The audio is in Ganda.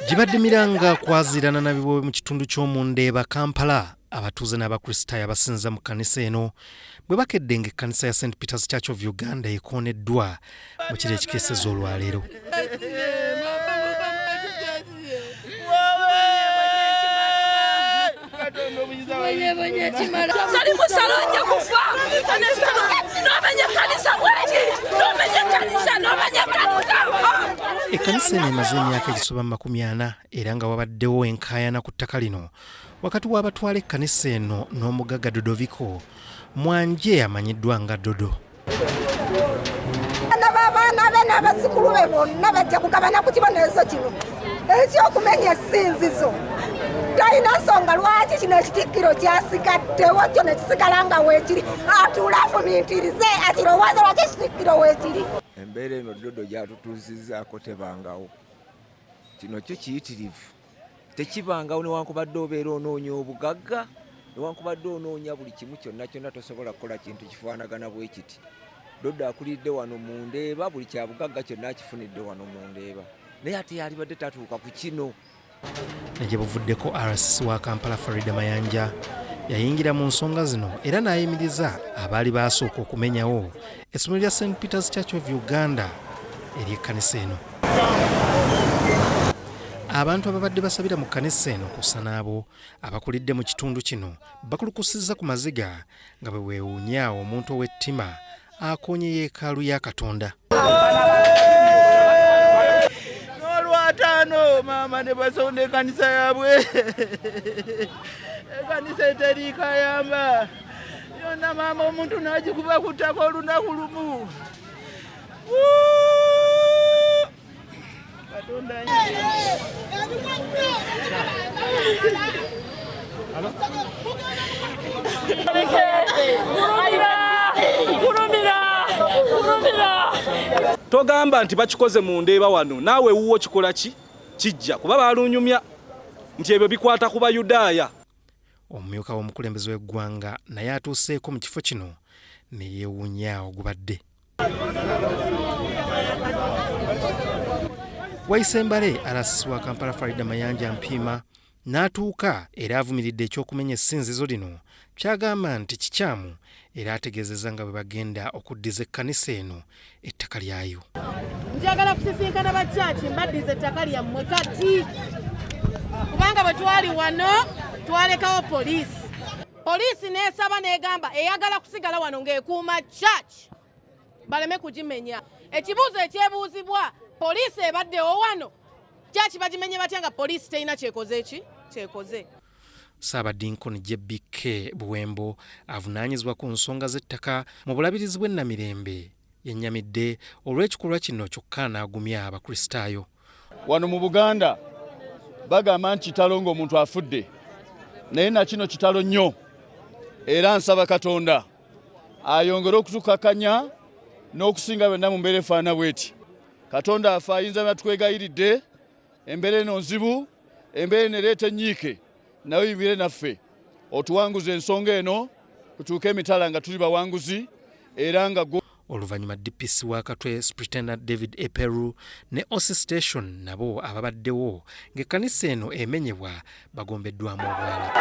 Gibadde miranga kwazirana na bibowe mu kitundu ky'omu Ndeebe Kampala abatuuze n'Abakulisitaayo abasinza mu kkanisa eno bwe bakedde ng'ekkanisa ya St. Peter's Church of Uganda ekooneddwa mu kiro ekikeeseza olwaleero. Ekkanisa eno emaze emyaka egisoba 40 era nga wabaddewo enkaayana ku ttaka lino wakati w'abatwala ekkanisa eno n'omugagga Dodoviko Mwanje amanyiddwa nga Dodo. Abaana be n'abazzukulu be bonna bajja kugabana ku kibonerezo kino ekyokumenya essinzizo. Talina nsonga lwaki kino ekitikkiro kyasigaddewo kyo ne kisigala nga weekiri atuula afumiitirize akirowooza lwaki ekitikkiro weekiri. Embeera eno Dodo gyatutuuzizzaako tebangawo. Kino kyo kiyitirivu. Tekibangawo newankubadde obeera onoonya obugagga, newankubadde onoonya buli kimu kyonna kyonna tosobola kukola kintu kifaanagana bwe kiti. Dodo akulidde wano mu Ndeeba, buli kya bugagga kyonna akifunidde wano mu Ndeeba. Naye ate yalibadde tatuuka ku kino. Naye buvuddeko RCC wa Kampala Farida Mayanja yayingira mu nsonga zino era n'ayimiriza abaali baasooka okumenyawo essomero lya St. Peter's Church of Uganda ery'ekkanisa eno. Abantu ababadde basabira mu kkanisa eno kussa n'abo abakulidde mu kitundu kino bakulukusizza ku maziga nga bwe weewuunya omuntu ow'ettima akoonye yeekaalu ya Katonda. N'olwataano maama ne basonda ekkanisa yaabwe. Ekkanisa eterikayamba. Yonna maama omuntu n'agikuba ku ttaka olunaku lumu. Katonda togamba nti bakikoze mu Ndeeba wano naawe wuwo kikola kijja kuba balunyumya nti ebyo bikwata ku Bayudaaya. Omumyuka w'omukulembeze w'eggwanga naye atuuseeko mu kifo kino ne yeewuunya ogubadde. Wayise mbale RCC wa Kampala Farida Mayanja Mpiima n'atuuka era avumiridde ekyokumenya essinzizo lino kyagamba nti kikyamu era ategeezezza nga bwe bagenda okuddiza ekkanisa eno ettaka lyayo. Njagala kusisinkana bakyaki mbaddiza ettaka lyammwe kati kubanga bwe twali wano twalekawo poliisi. Poliisi n'esaba n'egamba eyagala kusigala wano ng'ekuuma church baleme kugimenya. Ekibuuzo ekyebuuzibwa poliisi ebaddewo wano church bagimenye batya nga poliisi terina kyekoze. Ssaabadinkoni JBK Buwembo avunaanyizibwa ku nsonga z'ettaka mu bulabirizi bw'ennamirembe yennyamidde olw'ekikolwa kino kyokka n'agumya Abakulisitaayo. Wano mu Buganda bagamba nti kitalo ng'omuntu afudde, naye na kino kitalo nnyo era nsaba Katonda ayongere okutukakanya n'okusinga byonna mu mbeera efaana bw'eti. Katonda afe ayinza byatwegayiridde, embeera eno nzibu, embeera eno ereeta ennyiike, nawe yimire naffe otuwanguza ensonga eno kutuuka emitala nga tuli bawanguzi era nga oluvannyuma DPC wa Katwe Superintendent David Eperu ne OC Station nabo ababaddewo ng'ekkanisa eno emenyebwa bagombeddwamu obwala.